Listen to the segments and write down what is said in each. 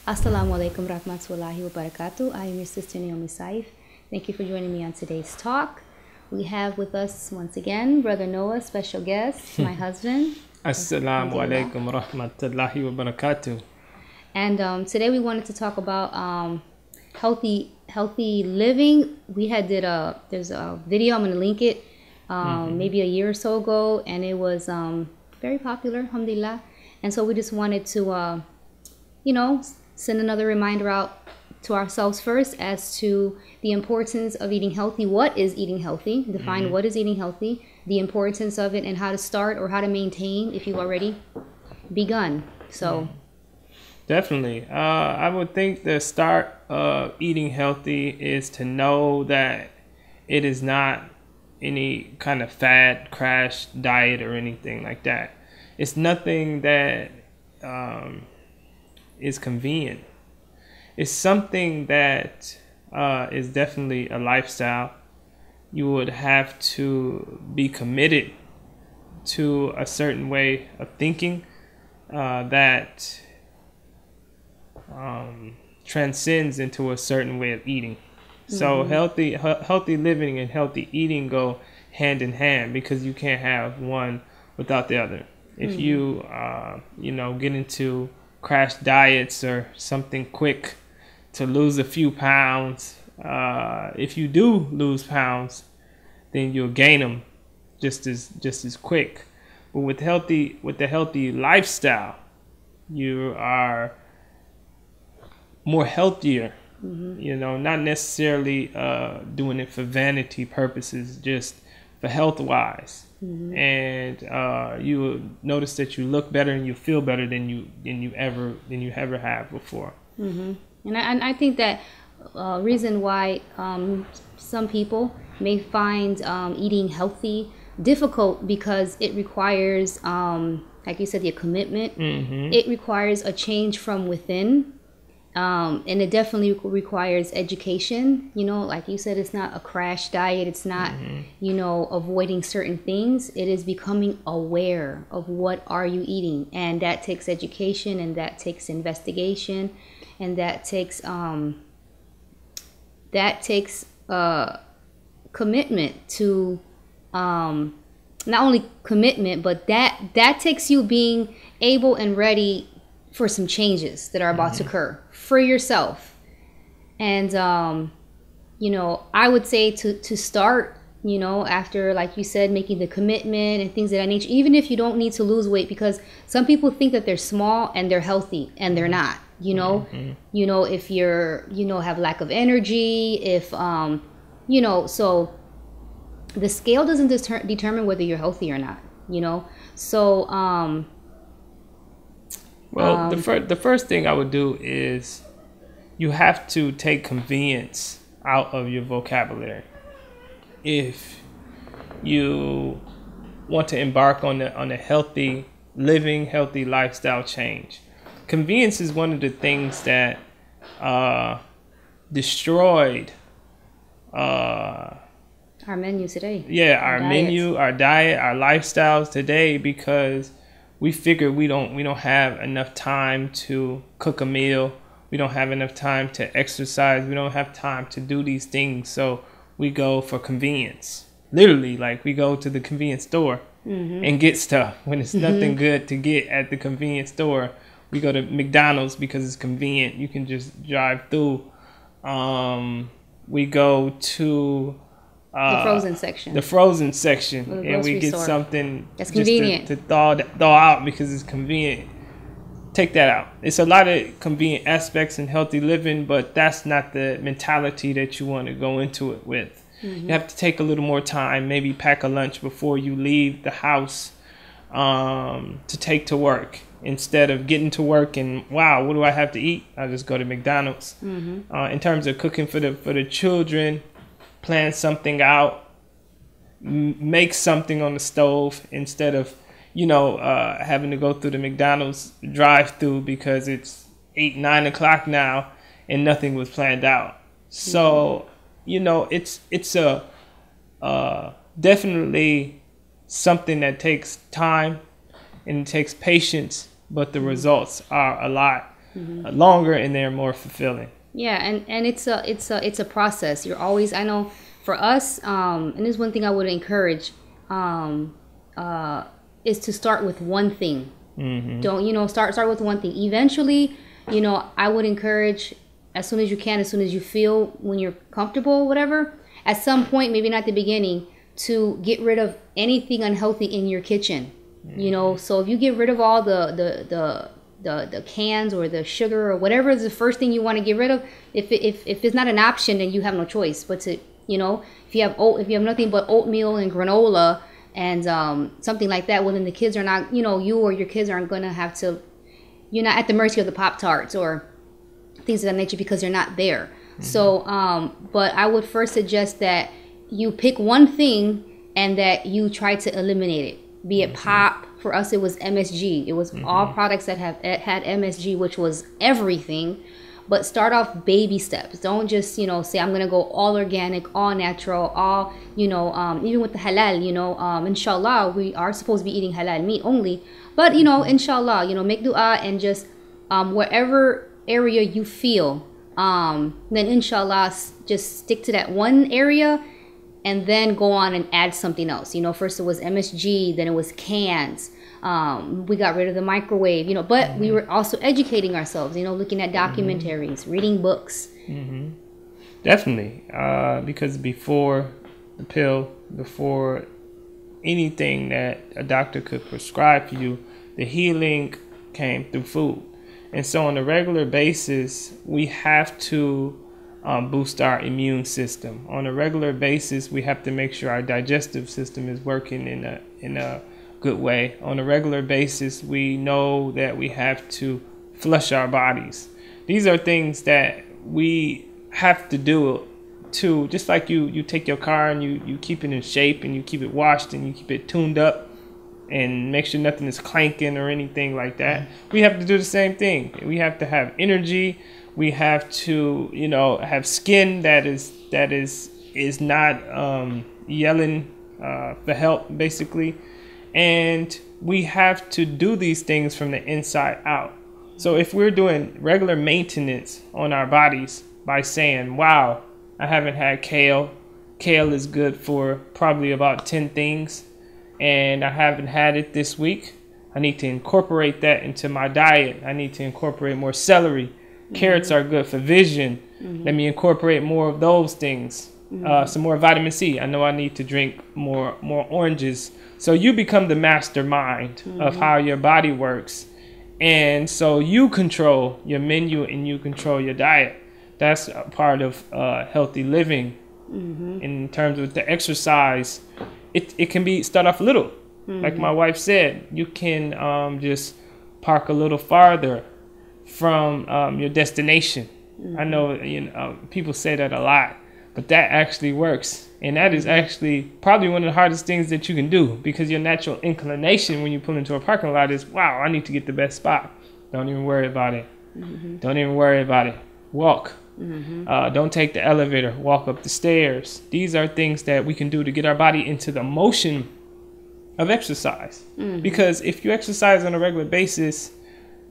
Assalamu alaikum rahmatullahi wa barakatuh. I am your sister Naomi Saif. Thank you for joining me on today's talk. We have with us once again Brother Noah, special guest, my husband. Assalamu alaikum rahmatullahi wa barakatuh. And today we wanted to talk about healthy living. We had there's a video, I'm going to link it, maybe a year or so ago, and it was very popular, alhamdulillah. And so we just wanted to, send another reminder out to ourselves first as to the importance of eating healthy. What is eating healthy? Define what is eating healthy, the importance of it, and how to start or how to maintain if you've already begun. So definitely. I would think the start of eating healthy is to know that it is not any kind of fad, crash diet or anything like that. It's nothing that is convenient. It's something that is definitely a lifestyle. You would have to be committed to a certain way of thinking that transcends into a certain way of eating. So healthy living and healthy eating go hand in hand, because you can't have one without the other. If you get into crash diets or something quick to lose a few pounds, if you do lose pounds, then you'll gain them just as quick. But with the healthy lifestyle, you are more healthier. Not necessarily doing it for vanity purposes, just for health wise. And you will notice that you look better and you feel better than you ever have before. And I think that reason why some people may find eating healthy difficult, because it requires, like you said, the commitment. It requires a change from within. And it definitely requires education. Like you said, it's not a crash diet. It's not, avoiding certain things. It is becoming aware of what are you eating. And that takes education, and that takes investigation, and that takes commitment to, not only commitment, but that takes you being able and ready for some changes that are about to occur for yourself. And I would say to start, after, like you said, making the commitment and things of that nature, even if you don't need to lose weight, because some people think that they're small and they're healthy, and they're not. If you're have lack of energy, if so the scale doesn't determine whether you're healthy or not. So well, the first thing I would do is you have to take convenience out of your vocabulary. If you want to embark on a healthy living, healthy lifestyle change, convenience is one of the things that destroyed our menu today. Yeah, our menu, our diet, our lifestyles today, because we figure we don't have enough time to cook a meal. We don't have enough time to exercise. We don't have time to do these things. So we go for convenience. Literally, like, we go to the convenience store and get stuff when it's nothing good to get at the convenience store. We go to McDonald's because it's convenient. You can just drive through. We go to the frozen section. And we get something that's convenient to thaw out because it's convenient. Take that out. It's a lot of convenient aspects in healthy living, but that's not the mentality that you want to go into it with. You have to take a little more time, maybe pack a lunch before you leave the house to take to work. Instead of getting to work and, wow, what do I have to eat? I'll just go to McDonald's. In terms of cooking for the children, plan something out, make something on the stove instead of, having to go through the McDonald's drive-through because it's 8-9 o'clock now and nothing was planned out. So, it's definitely something that takes time and it takes patience, but the results are a lot longer and they're more fulfilling. Yeah, and it's a process. You're always, I know for us, and this is one thing I would encourage, is to start with one thing. Don't, start with one thing. Eventually, I would encourage, as soon as you can, as soon as you feel, when you're comfortable, whatever, at some point, maybe not the beginning, to get rid of anything unhealthy in your kitchen. So if you get rid of all the cans or the sugar or whatever is the first thing you want to get rid of, if it's not an option, then you have no choice but to, if you have nothing but oatmeal and granola and something like that, well, then the kids are not, you or your kids aren't going to have to, you're not at the mercy of the Pop-Tarts or things of that nature because they're not there. So, but I would first suggest that you pick one thing and that you try to eliminate it, be it pop. For us, it was MSG. It was all products that had MSG, which was everything. But start off baby steps. Don't just, say I'm going to go all organic, all natural, all, even with the halal, inshallah, we are supposed to be eating halal meat only. But, inshallah, make dua and just wherever area you feel, then inshallah, just stick to that one area and then go on and add something else. First it was MSG, then it was cans. We got rid of the microwave, but we were also educating ourselves, looking at documentaries, reading books. Definitely. Because before the pill, before anything that a doctor could prescribe for you, the healing came through food. And so on a regular basis, we have to boost our immune system. On a regular basis, we have to make sure our digestive system is working in a good way. On a regular basis, we know that we have to flush our bodies. These are things that we have to do to, just like you take your car and you keep it in shape and you keep it washed and you keep it tuned up and make sure nothing is clanking or anything like that. We have to do the same thing. We have to have energy. We have to, have skin that is not yelling for help, basically. And we have to do these things from the inside out. So if we're doing regular maintenance on our bodies by saying, wow, I haven't had kale. Kale is good for probably about 10 things. And I haven't had it this week. I need to incorporate that into my diet. I need to incorporate more celery. Carrots are good for vision. Let me incorporate more of those things. Some more vitamin C. I know I need to drink more oranges. So you become the mastermind of how your body works. And so you control your menu and you control your diet. That's a part of healthy living. In terms of the exercise, it can start off little. Like my wife said, you can just park a little farther from your destination. I know people say that a lot, but that actually works. And that is actually probably one of the hardest things that you can do, because your natural inclination when you pull into a parking lot is, wow, I need to get the best spot. Don't even worry about it. Don't even worry about it. Walk. Don't take the elevator. Walk up the stairs. These are things that we can do to get our body into the motion of exercise. Because if you exercise on a regular basis,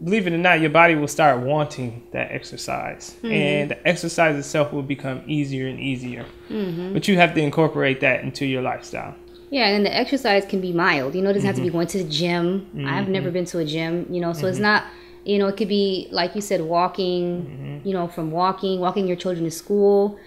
believe it or not, your body will start wanting that exercise. And the exercise itself will become easier and easier. But you have to incorporate that into your lifestyle. Yeah, and the exercise can be mild. It doesn't have to be going to the gym. I've never been to a gym, so it's not, it could be, like you said, walking, from walking your children to school.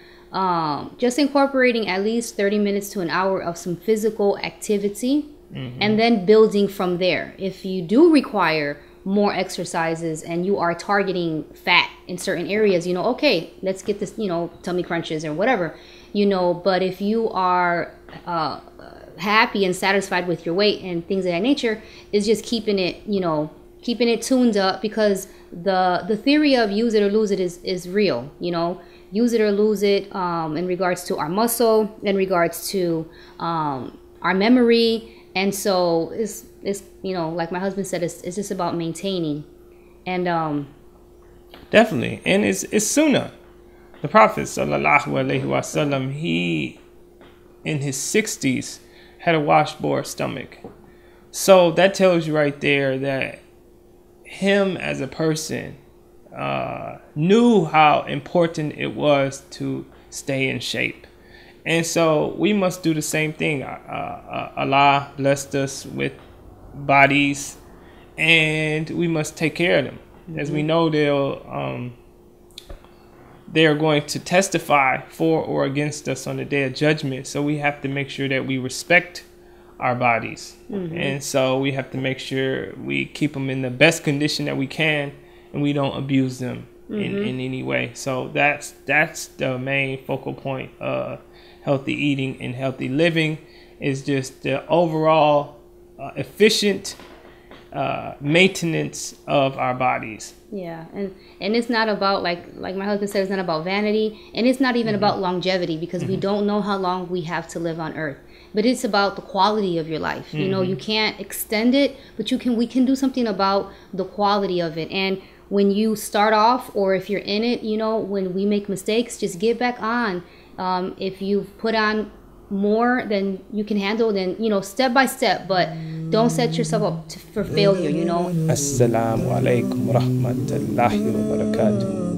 Just incorporating at least 30 minutes to an hour of some physical activity, and then building from there. If you do require more exercises and you are targeting fat in certain areas, okay, let's get this, tummy crunches or whatever, but if you are happy and satisfied with your weight and things of that nature, is just keeping it tuned up, because the theory of use it or lose it is real. Use it or lose it in regards to our muscle, in regards to our memory. And so it's like my husband said, it's just about maintaining. And definitely. And it's sunnah. The Prophet sallallahu alaihi wasallam, he in his 60s had a washboard stomach. So that tells you right there that him as a person, knew how important it was to stay in shape. And so we must do the same thing. Allah blessed us with bodies, and we must take care of them. As we know, they're going to testify for or against us on the day of judgment. So we have to make sure that we respect our bodies. And so we have to make sure we keep them in the best condition that we can, and we don't abuse them in any way. So that's the main focal point of healthy eating and healthy living, is just the overall efficient maintenance of our bodies. Yeah, and it's not about, like my husband said, it's not about vanity, and it's not even about longevity, because we don't know how long we have to live on earth. But it's about the quality of your life. You know, you can't extend it, but we can do something about the quality of it. And when you start off, or if you're in it, you know, when we make mistakes, just get back on. If you've put on more than you can handle, then, you know, step by step, but don't set yourself up for failure, you know. Assalamu alaikum wa rahmatullahi wa barakatuh.